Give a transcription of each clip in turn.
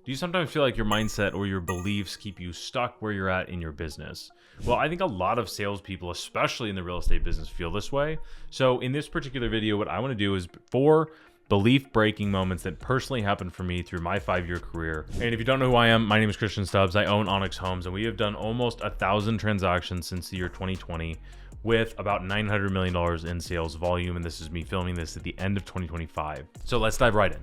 Do you sometimes feel like your mindset or your beliefs keep you stuck where you're at in your business? Well, I think a lot of salespeople, especially in the real estate business, feel this way. So in this particular video, what I want to do is 4 belief breaking moments that personally happened for me through my 5-year career. And if you don't know who I am, my name is Christian Stubbs. I own Onyx Homes, and we have done almost 1,000 transactions since the year 2020 with about $900 million in sales volume. And this is me filming this at the end of 2025. So let's dive right in.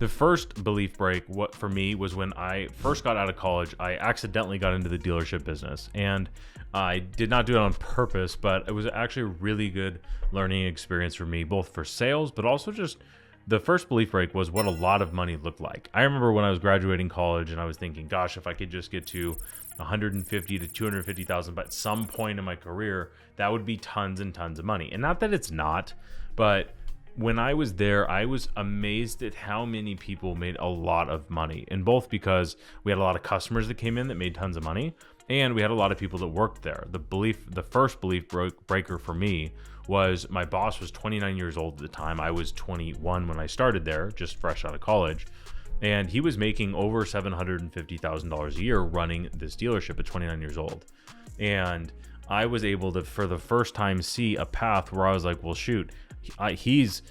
The first belief break for me was when I first got out of college. I accidentally got into the dealership business, and I did not do it on purpose, but it was actually a really good learning experience for me, both for sales, but also just the first belief break was what a lot of money looked like. I remember when I was graduating college and I was thinking, gosh, if I could just get to 150 to 250,000 by some point in my career, that would be tons and tons of money. And not that it's not, but when I was there, I was amazed at how many people made a lot of money. And both because we had a lot of customers that came in that made tons of money, and we had a lot of people that worked there. The first belief breaker for me was my boss was 29 years old at the time. I was 21 when I started there, just fresh out of college. And he was making over $750,000 a year running this dealership at 29 years old. And I was able to, for the first time, see a path where I was like, well, shoot, he's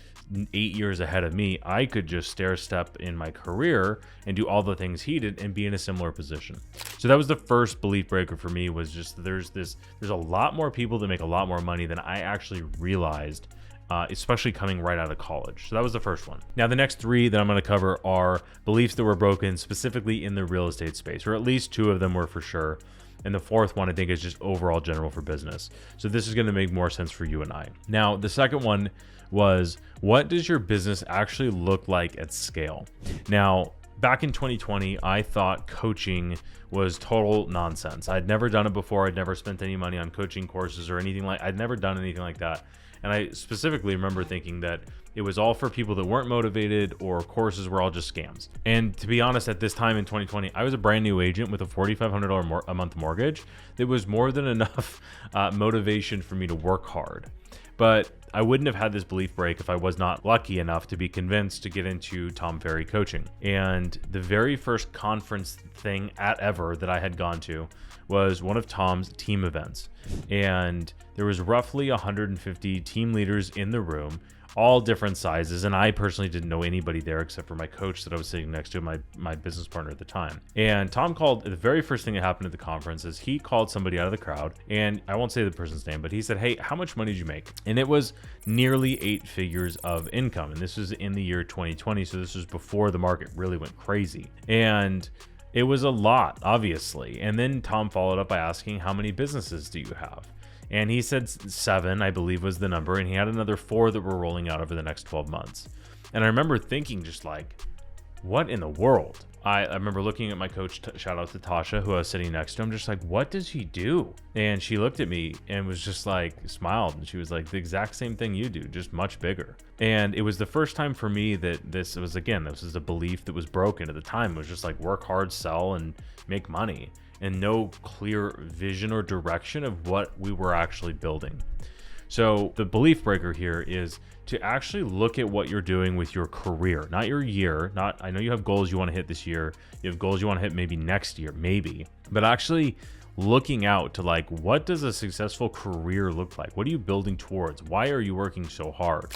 8 years ahead of me. I could just stair step in my career and do all the things he did and be in a similar position. So that was the first belief breaker for me, was just there's a lot more people that make a lot more money than I actually realized, especially coming right out of college. So that was the first one. Now, the next 3 that I'm going to cover are beliefs that were broken specifically in the real estate space, or at least 2 of them were for sure. And the 4th one, I think, is just overall general for business. So this is going to make more sense for you and I. Now, the second one was, what does your business actually look like at scale? Now, back in 2020, I thought coaching was total nonsense. I'd never done it before. I'd never spent any money on coaching courses or anything I'd never done anything like that. And I specifically remember thinking that it was all for people that weren't motivated, or courses were all just scams. And to be honest, at this time in 2020, I was a brand new agent with a $4,500 a month mortgage. That was more than enough motivation for me to work hard. But I wouldn't have had this belief break if I was not lucky enough to be convinced to get into Tom Ferry coaching. And the very first conference thing ever that I had gone to was one of Tom's team events. And there was roughly 150 team leaders in the room, all different sizes. And I personally didn't know anybody there except for my coach that I was sitting next to, my business partner at the time. And Tom called, the very first thing that happened at the conference is he called somebody out of the crowd, and I won't say the person's name, but he said, hey, how much money did you make? And it was nearly 8 figures of income. And this was in the year 2020. So this was before the market really went crazy. And it was a lot, obviously. And then Tom followed up by asking, how many businesses do you have? And he said 7, I believe, was the number. And he had another 4 that were rolling out over the next 12 months. And I remember thinking just like, what in the world? I remember looking at my coach, shout out to Tasha, who I was sitting next to him, just like, what does he do? And she looked at me and was just like, smiled. And she was like, the exact same thing you do, just much bigger. And it was the first time for me that this is a belief that was broken at the time. It was just like, work hard, sell, and make money. And no clear vision or direction of what we were actually building. So the belief breaker here is to actually look at what you're doing with your career, not your year. I know you have goals you want to hit this year. You have goals you want to hit maybe next year, maybe, but actually looking out to like, what does a successful career look like? What are you building towards? Why are you working so hard?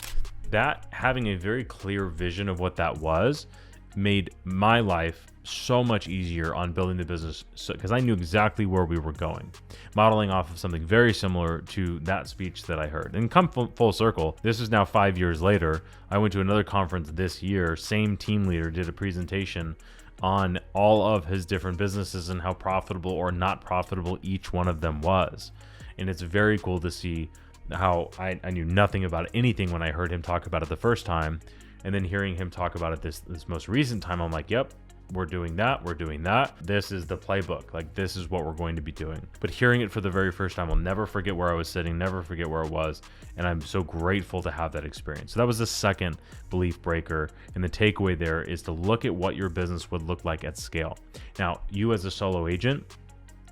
That having a very clear vision of what that was made my life so much easier on building the business, because I knew exactly where we were going, modeling off of something very similar to that speech that I heard. And come full circle, this is now 5 years later. I went to another conference this year. Same team leader did a presentation on all of his different businesses and how profitable or not profitable each one of them was. And it's very cool to see how I knew nothing about anything when I heard him talk about it the first time. And then hearing him talk about it this most recent time, I'm like, yep, we're doing that. This is the playbook. Like, this is what we're going to be doing. But hearing it for the very first time, I'll never forget where I was sitting, never forget where it was. And I'm so grateful to have that experience. So that was the second belief breaker. And the takeaway there is to look at what your business would look like at scale. Now, you as a solo agent,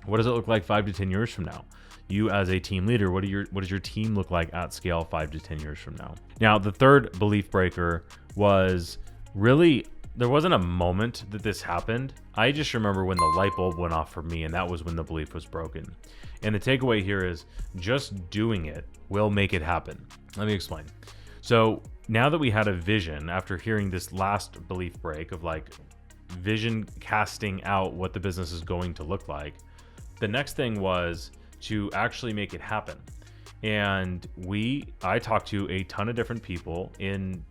what does it look like 5 to 10 years from now? You as a team leader, what does your team look like at scale 5 to 10 years from now? Now, the third belief breaker was really there wasn't a moment that this happened. I just remember when the light bulb went off for me, and that was when the belief was broken. And the takeaway here is just doing it will make it happen. Let me explain. So now that we had a vision, after hearing this last belief break of like vision casting out what the business is going to look like, the next thing was to actually make it happen. And I talked to a ton of different people in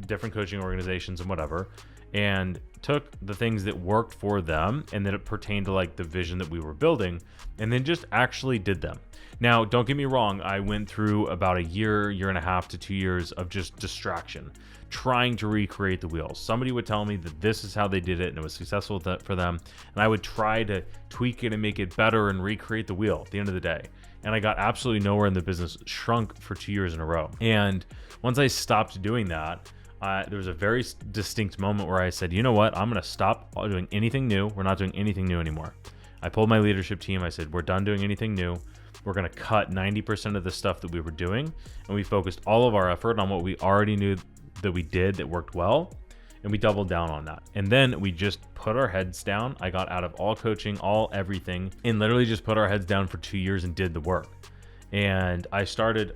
different coaching organizations and whatever, and took the things that worked for them and that it pertained to like the vision that we were building, and then just actually did them. Now, don't get me wrong, I went through about a year and a half to 2 years of just distraction, trying to recreate the wheel. Somebody would tell me that this is how they did it and it was successful for them, and I would try to tweak it and make it better and recreate the wheel at the end of the day. And I got absolutely nowhere, and the business shrunk for 2 years in a row. And once I stopped doing that, there was a very distinct moment where I said, you know what, I'm going to stop doing anything new. We're not doing anything new anymore. I pulled my leadership team. I said, we're done doing anything new. We're going to cut 90% of the stuff that we were doing. And we focused all of our effort on what we already knew that we did that worked well. And we doubled down on that. And then we just put our heads down. I got out of all coaching, all everything, and literally just put our heads down for 2 years and did the work. And I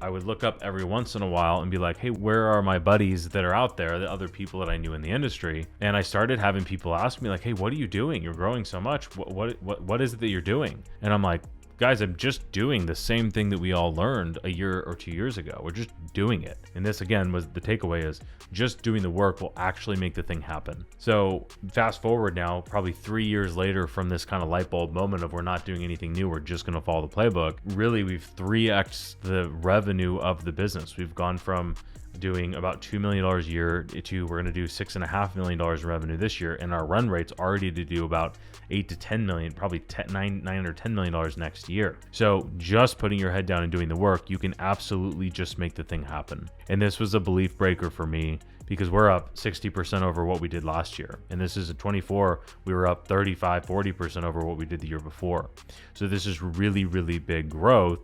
would look up every once in a while and be like, hey, where are my buddies that are out there, the other people that I knew in the industry? And I started having people ask me like, hey, what are you doing? You're growing so much. What is it that you're doing? And I'm like, guys, I'm just doing the same thing that we all learned a year or 2 years ago. We're just doing it. And this again was the takeaway, is just doing the work will actually make the thing happen. So fast forward now, probably 3 years later from this kind of light bulb moment of we're not doing anything new, we're just going to follow the playbook. Really, we've 3x'd the revenue of the business. We've gone from doing about $2 million a year to we're going to do $6.5 million in revenue this year, and our run rate's already to do about 8 to 10 million, probably 9 or $10 million next year. So just putting your head down and doing the work, you can absolutely just make the thing happen. And this was a belief breaker for me, because we're up 60% over what we did last year. And this is a 24, we were up 35, 40% over what we did the year before. So this is really, really big growth.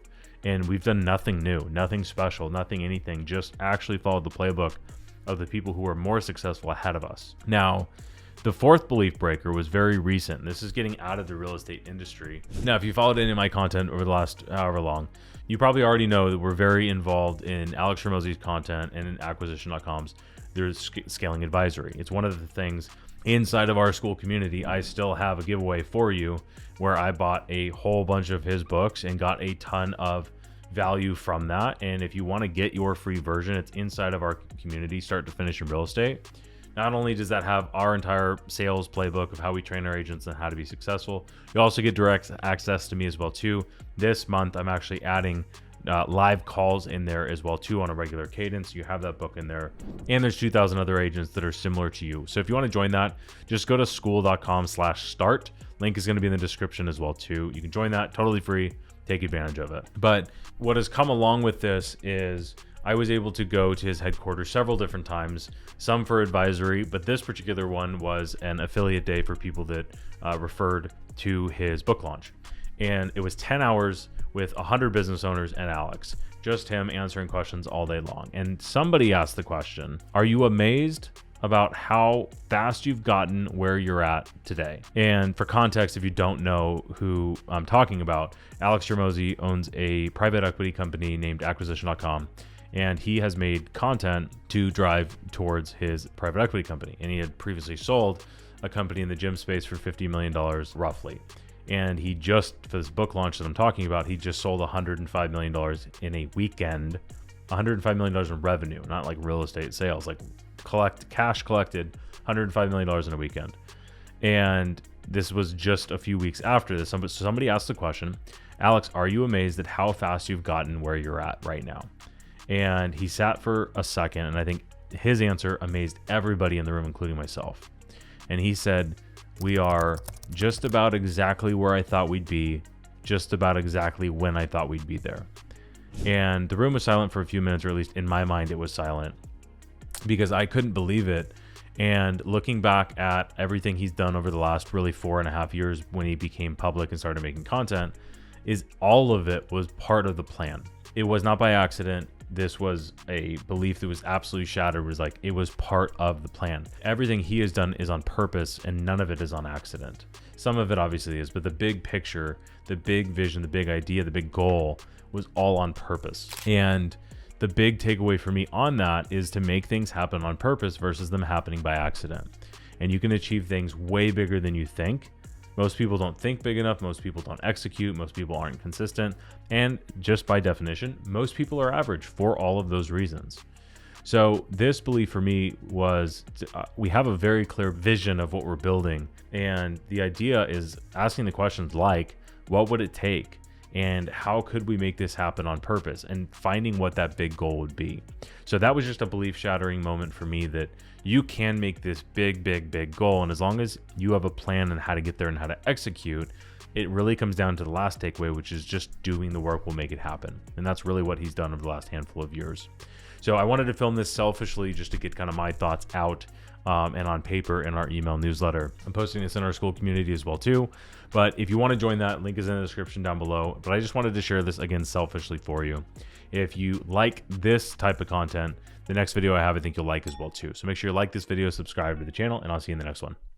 And we've done nothing new, nothing special, nothing anything, just actually followed the playbook of the people who were more successful ahead of us. Now, the fourth belief breaker was very recent. This is getting out of the real estate industry. Now, if you followed any of my content over the last however long, you probably already know that we're very involved in Alex Hormozi's content and in acquisition.com's there's scaling advisory. It's one of the things inside of our school community. I still have a giveaway for you where I bought a whole bunch of his books and got a ton of value from that. And if you want to get your free version, it's inside of our community, start to finish in real estate. Not only does that have our entire sales playbook of how we train our agents and how to be successful, you also get direct access to me as well too. This month, I'm actually adding live calls in there as well too on a regular cadence. You have that book in there, and there's 2,000 other agents that are similar to you. So if you want to join that, just go to school.com/start. Link is going to be in the description as well too. You can join that totally free. Take advantage of it. But what has come along with this is I was able to go to his headquarters several different times, some for advisory, but this particular one was an affiliate day for people that referred to his book launch. And it was 10 hours with 100 business owners and Alex, just him answering questions all day long. And somebody asked the question, are you amazed about how fast you've gotten where you're at today? And for context, if you don't know who I'm talking about, Alex Hormozi owns a private equity company named acquisition.com, and he has made content to drive towards his private equity company. And he had previously sold a company in the gym space for $50 million roughly. And he just, for this book launch that I'm talking about, he just sold $105 million in a weekend, $105 million in revenue, not like real estate sales, like cash collected, $105 million in a weekend. And this was just a few weeks after this. Somebody asked the question, Alex, are you amazed at how fast you've gotten where you're at right now? And he sat for a second, and I think his answer amazed everybody in the room, including myself. And he said, we are just about exactly where I thought we'd be, just about exactly when I thought we'd be there. And the room was silent for a few minutes, or at least in my mind, it was silent, because I couldn't believe it. And looking back at everything he's done over the last really 4.5 years when he became public and started making content, is all of it was part of the plan. It was not by accident. this was a belief that was absolutely shattered. Was like, it was part of the plan. Everything he has done is on purpose, and none of it is on accident. Some of it obviously is, but the big picture, the big vision, the big idea, the big goal was all on purpose. And the big takeaway for me on that is to make things happen on purpose versus them happening by accident. And you can achieve things way bigger than you think. Most people don't think big enough. Most people don't execute. Most people aren't consistent. And just by definition, most people are average for all of those reasons. So this belief for me was, we have a very clear vision of what we're building. And the idea is asking the questions like, what would it take? And how could we make this happen on purpose, and finding what that big goal would be. So that was just a belief shattering moment for me, that you can make this big goal. And as long as you have a plan on how to get there and how to execute, it really comes down to the last takeaway, which is just doing the work will make it happen. And that's really what he's done over the last handful of years. So I wanted to film this selfishly just to get kind of my thoughts out and on paper in our email newsletter. I'm posting this in our school community as well too. But if you want to join that, link is in the description down below. But I just wanted to share this again selfishly for you. If you like this type of content, the next video I have, I think you'll like as well too. So make sure you like this video, subscribe to the channel, and I'll see you in the next one.